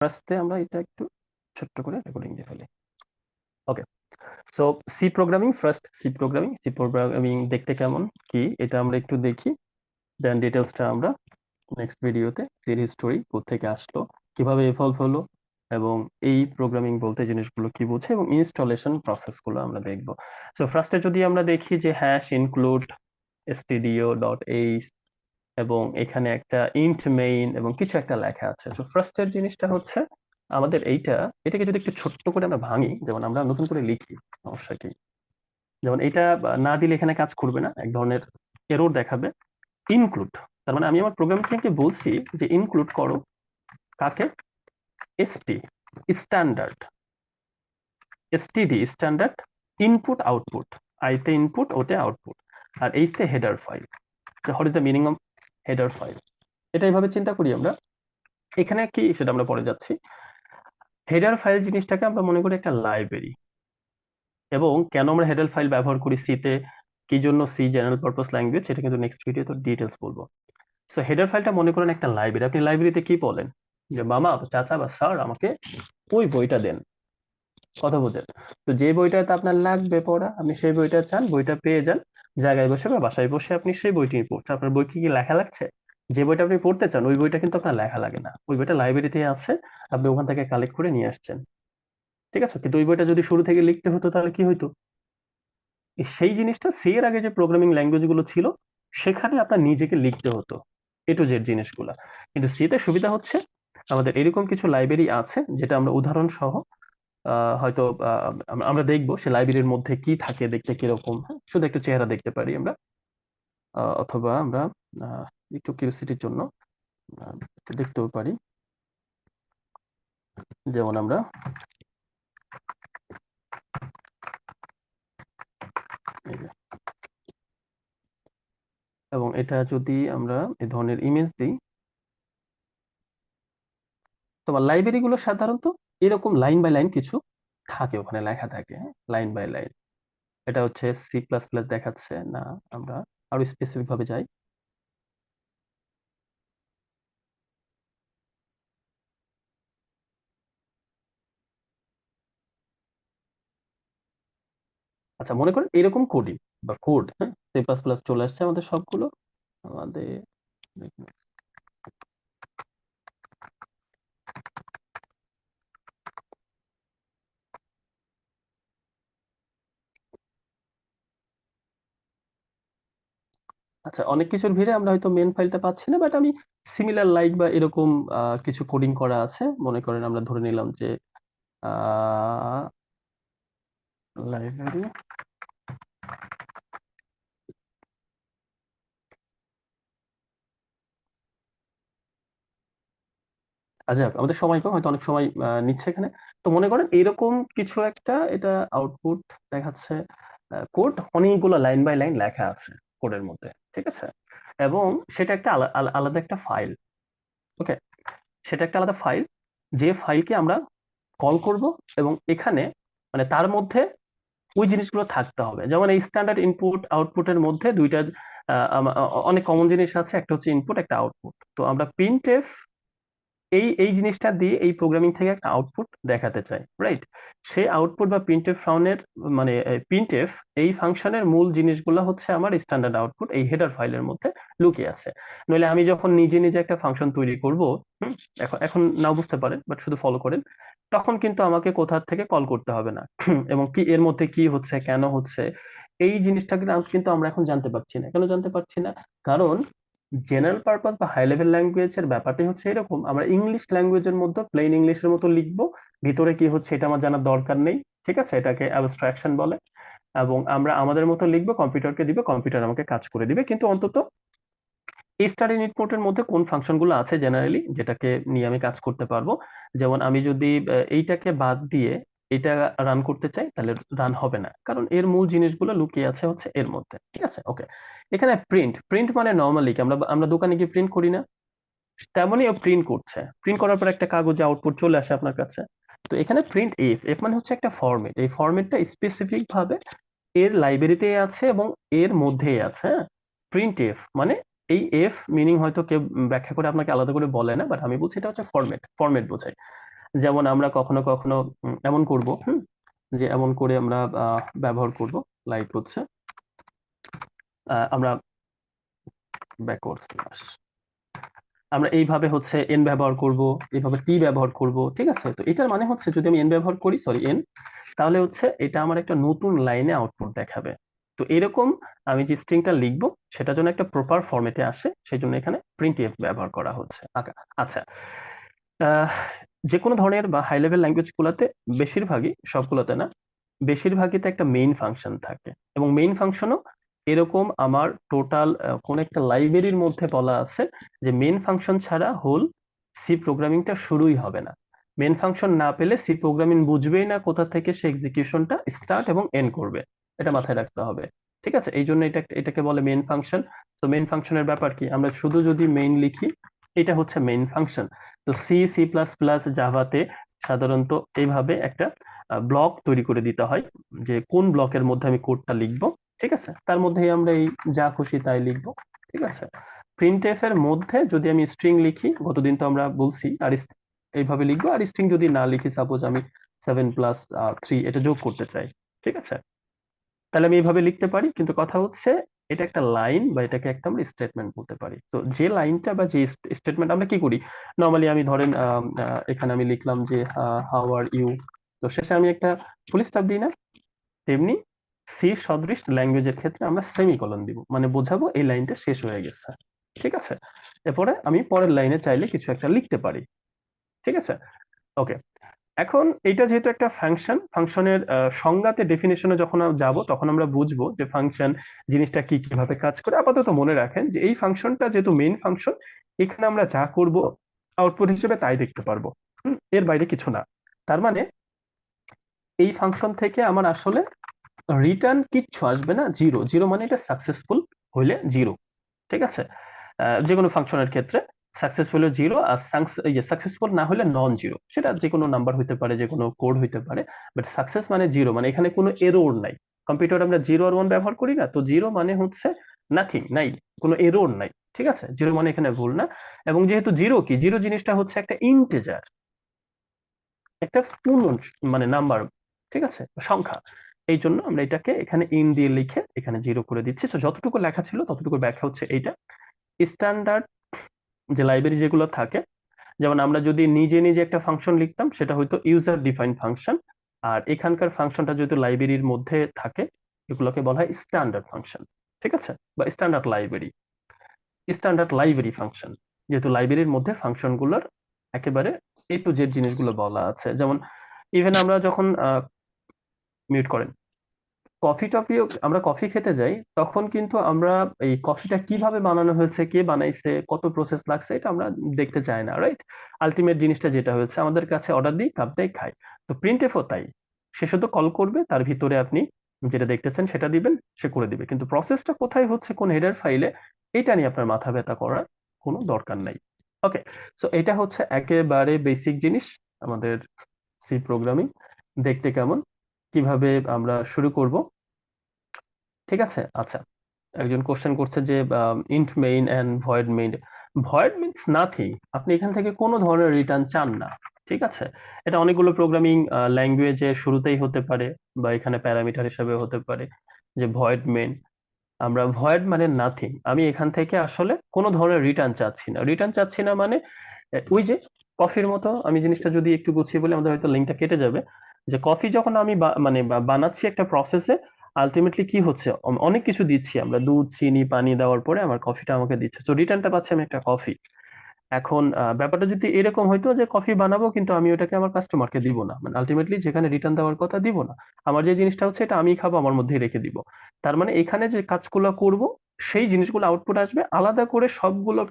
ফার্স্টে আমরা এটা একটু ছোট্ট করে রেকর্ডিং দিয়ে ফেলি। Okay, so C programming, first C programming দেখতে কেমন কি এটা আমরা একটু দেখি, দেন ডিটেলসটা আমরা নেক্সট ভিডিওতে সির হিস্টোরি কোত্থেকে আসলো, কিভাবে ইভলভ হলো, এবং এই প্রোগ্রামিং বলতে জিনিসগুলো কি বোঝে এবং ইনস্টলেশন প্রসেসগুলো আমরা দেখব। সো ফার্স্টে যদি আমরা দেখি যে হ্যাশ ইনক্লুড stdio.h এবং এখানে একটা ইন্ট মেইন এবং কিছু একটা লেখা আছে। তো ফার্স্টের জিনিসটা হচ্ছে আমাদের এটাকে যদি একটু ছোট্ট করে আমরা ভাঙি, যেমন আমরা নতুন করে লিখি, সমস্যা কি, যেমন এটা না দিলে এখানে কাজ করবে না, এক ধরনের এরর দেখাবে। ইনক্লুড, তার মানে আমি আমার প্রোগ্রামকে বলছি যে ইনক্লুড করো কাকে, ST standard, STD standard input output, আইতে ইনপুট ওতে আউটপুট, আর এইতে header file. What is the meaning of header file, এটা এইভাবে চিন্তা করি আমরা। এখানে কি সেটা আমরা পরে যাচ্ছি। হেডার ফাইল জিনিসটাকে আমরা মনে করি একটা লাইব্রেরি, এবং কেন আমরা হেডার ফাইল ব্যবহার করি সিতে, কি জন্য সি জেনারেল পারপাস ল্যাঙ্গুয়েজ, সেটা কিন্তু নেক্সট ভিডিওতে ডিটেলস বলবো। সো হেডার ফাইলটা মনে করেন একটা লাইব্রেরি। আপনি লাইব্রেরিতে কি বলেন যে মামা চাচা বা স্যার আমাকে ওই বইটা দেন, কথা বোঝেন। তো যে বইটাতে আপনার লাগবে পড়া, আপনি সেই বইটা চান, বইটা পেয়ে যান, জায়গায় বসে বা বাসায় বসে আপনি সেই বইটি পড়ছেন। আপনার বই কি লেখা লাগছে? যে বইটা আপনি পড়তে চান ওই বইটা কিন্তু আপনার লেখা লাগে না, ওই বইটা লাইব্রেরিতে আছে, আপনি ওখান থেকে কালেক্ট করে নিয়ে আসছেন, ঠিক আছে। কিন্তু ওই বইটা যদি শুরু থেকে লিখতে হতো তাহলে কি হতো, সেই জিনিসটা সি এর আগে যে প্রোগ্রামিং ল্যাঙ্গুয়েজ গুলো ছিল সেখানে আপনার নিজেকে লিখতে হতো এ টু জেড জিনিসগুলা। কিন্তু সি তে সুবিধা হচ্ছে আমাদের এরকম কিছু লাইব্রেরি আছে, যেটা আমরা উদাহরণ সহ হয়তো আমরা দেখবো সে লাইব্রেরির মধ্যে কি থাকে, দেখতে কিরকম, হ্যাঁ, শুধু একটু চেহারা দেখতে পারি আমরা, অথবা আমরা আহ, একটু কিউরিওসিটির জন্য একটু দেখতেও পারি। যেমন আমরা এই যে, এবং এটা যদি আমরা এই ধরনের ইমেজ দিই, তোমার লাইব্রেরি গুলো সাধারণত এরকম লাইন বাই লাইন কিছু থাকে, ওখানে লেখা থাকে, লাইন বাই লাইন। এটা হচ্ছে সি প্লাস প্লাস দেখাচ্ছে না, আমরা আরো স্পেসিফিক ভাবে যাই। আচ্ছা, মনে করেন এরকম কোডিং বা কোড, হ্যাঁ, সি প্লাস প্লাস চলে আসছে আমাদের সবগুলো, আমাদের আচ্ছা, অনেক কিছুর ভিড়ে আমরা হয়তো মেন ফাইলটা পাচ্ছি না, বাট আমি সিমিলার লাইক বা এরকম কিছু কোডিং করা আছে। মনে করেন আমরা ধরে নিলাম যে লাইব্রেরি, আচ্ছা আমাদের সময় কম, হয়তো অনেক সময় নিচ্ছে এখানে। তো মনে করেন এরকম কিছু একটা, এটা আউটপুট দেখাচ্ছে, কোড অনেকগুলো লাইন বাই লাইন লেখা আছে কোডের মধ্যে, ঠিক আছে। এবং সেটা একটা আলাদা একটা ফাইল, ওকে, সেটা একটা আলাদা ফাইল, যে ফাইলকে আমরা কল করব, এবং এখানে মানে তার মধ্যে ওই জিনিসগুলো থাকতে হবে। যেমন এই স্ট্যান্ডার্ড ইনপুট আউটপুটের মধ্যে দুইটা অনেক কমন জিনিস আছে, একটা হচ্ছে ইনপুট, একটা আউটপুট। তো আমরা প্রিন্টএফ এই এই জিনিসটা দিয়ে এই প্রোগ্রামিং থেকে একটা আউটপুট দেখাতে চাই, রাইট। সেই আউটপুট বা প্রিন্টএফ ফাংশনের মানে প্রিন্টএফ এই ফাংশনের মূল জিনিসগুলো হচ্ছে আমার স্ট্যান্ডার্ড আউটপুট এই হেডার ফাইলের মধ্যে লুকিয়ে আছে। নইলে আমি যখন নিজে নিজে একটা ফাংশন তৈরি করব, হুম, এখন এখন নাও বুঝতে পারেন বাট শুধু ফলো করেন, তখন কিন্তু আমাকে কোথা থেকে কল করতে হবে না। এবং কি এর মধ্যে কি হচ্ছে, কেন হচ্ছে, এই জিনিসটা কিন্তু আমরা এখন জানতে পারছি না। কেন জানতে পারছি না? কারণ জেনারেল পারপাস বা হাই লেভেল ল্যাঙ্গুয়েজের ব্যাপারটাই হচ্ছে এরকম, আমরা ইংলিশ ল্যাঙ্গুয়েজের মধ্যে প্লেন ইংলিশের মতো লিখবো, ভিতরে কি হচ্ছে এটা আমার জানার দরকার নেই, ঠিক আছে, এটাকে অ্যাবস্ট্রাকশন বলে। এবং আমরা আমাদের মতো লিখবো, কম্পিউটারকে দিবে, কম্পিউটার আমাকে কাজ করে দিবে। কিন্তু অন্তত এই স্টাডি ইনপুটের মধ্যে কোন ফাংশন গুলো আছে জেনারেলি যেটাকে নিয়ে আমি কাজ করতে পারবো। যেমন আমি যদি এইটাকে বাদ দিয়ে এটা রান করতে চাই, তাহলে রান হবে না, কারণ এর মূল জিনিসগুলো লুকিয়ে আছে হচ্ছে এর মধ্যে, ঠিক আছে। ওকে, এখানে প্রিন্ট, প্রিন্ট মানে নর্মালি আমরা আমরা দোকানে গিয়ে প্রিন্ট করি না, তেমনই ও প্রিন্ট করছে। প্রিন্ট করার পর একটা কাগজে আউটপুট চলে আসে আপনার কাছে। তো এখানে প্রিন্ট এফ, এফ মানে হচ্ছে একটা ফরম্যাট, এই ফরম্যাটটা স্পেসিফিক ভাবে এর লাইব্রেরিতে আছে এবং এর মধ্যেই আছে। প্রিন্ট এফ মানে এই এফ মিনিং হয়তো কেউ ব্যাখ্যা করে আপনাকে আলাদা করে বলে না, বাট আমি বলছি এটা হচ্ছে ফরম্যাট, ফরম্যাট বোঝায়। যেমন আমরা কখনো কখনো এমন করব, যে এমন করে আমরা ব্যবহার করব, লাইক হচ্ছে আমরা ব্যাকওয়ার্ড স্ল্যাশ, আমরা এইভাবে হচ্ছে এন ব্যবহার করব, এইভাবে টি ব্যবহার করব, ঠিক আছে? তো এটার মানে হচ্ছে যদি আমি এন ব্যবহার করি, সরি এন, তাহলে হচ্ছে এটা আমার একটা নতুন লাইনে আউটপুট দেখাবে। তো এরকম আমি যে স্ট্রিংটা লিখবো সেটা যেন একটা প্রপার ফরম্যাটে আসে, সেই জন্য এখানে প্রিন্টএফ ব্যবহার করা হচ্ছে। আচ্ছা, আহ, যে কোনো ধরনের বা হাই লেভেল ল্যাঙ্গুয়েজ গুলোতে, বেশিরভাগই, সবগুলোতে না, বেশিরভাগইতে একটা মেইন ফাংশন থাকে, এবং মেইন ফাংশনও এরকম আমার টোটাল কোন একটা লাইব্রেরির মধ্যে বলা আছে যে মেইন ফাংশন ছাড়া হোল সি প্রোগ্রামিংটা শুরুই হবে না। মেইন ফাংশন না পেলে সি প্রোগ্রামিং বুঝবেই না কোথা থেকে সে এক্সিকিউশনটা স্টার্ট এবং এন্ড করবে, এটা মাথায় রাখতে হবে। ঠিক আছে, এই জন্য এটাকে বলে মেইন ফাংশন। তো মেইন ফাংশনের ব্যাপার কি, আমরা শুধু যদি মেইন লিখি, এটা হচ্ছে মেইন ফাংশন। তো সি সি প্লাস প্লাস জাভাতে সাধারণত এইভাবে একটা ব্লক তৈরি করে দিতে হয়, যে কোন ব্লকের মধ্যে আমি কোডটা লিখবো। ঠিক আছে, তার মধ্যেই আমরা এই যা খুশি তাই লিখবো। ঠিক আছে, প্রিন্টএফ এর মধ্যে যদি আমি স্ট্রিং লিখি, গতদিন তো আমরা বলছি, আর এইভাবে লিখবো। আর স্ট্রিং যদি না লিখি, সাপোজ আমি 7+3 এটা যোগ করতে চাই, ঠিক আছে, তাহলে আমি এইভাবে লিখতে পারি। কিন্তু কথা হচ্ছে এটা একটা লাইন, বা এটাকে একটা আমরা স্টেটমেন্ট বলতে পারি। তো যে লাইনটা বা যে স্টেটমেন্ট আমরা কি করি, নর্মালি আমি ধরেন এখানে আমি লিখলাম যে হাউ আর ইউ, তো শেষে আমি একটা ফুল স্টপ দিই না, তেমনি সি সদৃশ ল্যাঙ্গুয়েজের ক্ষেত্রে আমরা সেমিকোলন দিব, মানে বোঝাবো এই লাইনটা শেষ হয়ে গেছে। ঠিক আছে, এরপরে আমি পরের লাইনে চাইলে কিছু একটা লিখতে পারি। ঠিক আছে, ওকে। এখন এটা যেহেতু একটা ফাংশন, ফাংশনের সংজ্ঞাতে, ডেফিনেশনে যখন আমরা যাব, তখন আমরা বুঝবো যে ফাংশন জিনিসটা কি, কিভাবে কাজ করে। আপাতত মনে রাখেন যে এই ফাংশনটা যেহেতু মেইন ফাংশন, এখানে আমরা যা করব আউটপুট হিসেবে তাই দেখতে পারবো, এর বাইরে কিছু না। তার মানে এই ফাংশন থেকে আমার আসলে রিটার্ন কিচ্ছু আসবে না, জিরো। জিরো মানে এটা সাকসেসফুল হইলে জিরো। ঠিক আছে, যে কোনো ফাংশনের ক্ষেত্রে সাকসেসফুল হলে জিরো, আর সাকসেসফুল না হলে নন জিরো। সেটা যে কোনো নাম্বার হইতে পারে, যে কোনো কোড হইতে পারে, বাট সাকসেস মানে জিরো, মানে এখানে কোনো এরর নাই। কম্পিউটার আমরা জিরো আর ওয়ান ব্যবহার করি না, তো জিরো মানে হচ্ছে নাথিং, নাই, কোনো এরর নাই। ঠিক আছে, জিরো মানে এখানে ভুল না। এবং যেহেতু জিরো কি, জিরো জিনিসটা হচ্ছে একটা ইন্টিজার, একটা পূর্ণ মানে নাম্বার, ঠিক আছে, সংখ্যা। এই জন্য আমরা এটাকে এখানে ইন দিয়ে লিখে এখানে জিরো করে দিচ্ছি। তো যতটুকু লেখা ছিল ততটুকু ব্যাখ্যা হচ্ছে এইটা। স্ট্যান্ডার্ড যে লাইব্রেরি যেগুলো থাকে, যেমন আমরা যদি নিজে নিজে একটা ফাংশন লিখতাম, সেটা হয়তো ইউজার ডিফাইন্ড ফাংশন। আর এখানকার ফাংশনটা যেহেতু লাইব্রেরির মধ্যে থাকে, এগুলোকে বলা হয় স্ট্যান্ডার্ড ফাংশন। ঠিক আছে, বা স্ট্যান্ডার্ড লাইব্রেরি ফাংশন, যেহেতু লাইব্রেরির মধ্যে ফাংশনগুলোর একেবারে এ টু জেড জিনিসগুলো বলা আছে। যেমন ইভেন আমরা যখন মিউট করেন, কফি টফিও, আমরা কফি খেতে যাই, তখন কিন্তু আমরা এই কফিটা কিভাবে বানানো হয়েছে, কে বানাইছে, কত প্রসেস লাগছে, এটা আমরা দেখতে চাই না, রাইট? আলটিমেট জিনিসটা যেটা হয়েছে, আমাদের কাছে অর্ডার দিই, কাপ দেয়, খাই। তো প্রিন্টএফও তাই, সে শুধু কল করবে, তার ভিতরে আপনি যেটা দেখতেছেন সেটা দিবেন, সে করে দিবে। কিন্তু প্রসেসটা কোথায় হচ্ছে, কোন হেডার ফাইলে, এটা নিয়ে আপনার মাথা ব্যথা করার কোনো দরকার নাই। ওকে, সো এটা হচ্ছে একেবারে বেসিক জিনিস আমাদের সি প্রোগ্রামিং। দেখতে কেমন, কিভাবে আমরা শুরু করব, ঠিক আছে? আচ্ছা, একজন কোশ্চেন করছে যে int main and void main. Void means nothing, আপনি এখান থেকে কোনো ধরনের রিটার্ন চান না। ঠিক আছে, এটা অনেকগুলো প্রোগ্রামিং ল্যাঙ্গুয়েজে শুরুতেই হতে পারে, বা এখানে প্যারামিটার হিসেবে হতে পারে, যে ভয়েড মেইন। আমরা ভয়েড মানে নাথিং, আমি এখান থেকে আসলে কোনো ধরনের রিটার্ন চাচ্ছি না। রিটার্ন চাচ্ছি না মানে ওই যে কফির মতো, আমি জিনিসটা যদি একটু গুছিয়ে বলি, আমাদের হয়তো লিঙ্কটা কেটে যাবে। যে কফি যখন আমি মানে বানাচ্ছি একটা প্রসেসে, আলটিমেটলি কি হচ্ছে, অনেক কিছু দিচ্ছি আমরা, দুধ, চিনি, পানি দেওয়ার পরে আমার কফিটা আমাকে দিচ্ছে, তো রিটার্নটা পাচ্ছি আমি একটা কফি। এখন ব্যাপারটা যদি এরকম হইতো যে কফি বানাবো কিন্তু আমি ওটাকে আমার কাস্টমারকে দিব না, মানে আলটিমেটলি যেখানে রিটার্ন দেওয়ার কথা দিব না, আমার যে জিনিসটা হচ্ছে এটা আমি খাবো, আমার মধ্যেই রেখে দিব। তার মানে এখানে যে কাজগুলো করব, সেই জিনিসগুলো আউটপুট আসবে আলাদা করে, সবগুলো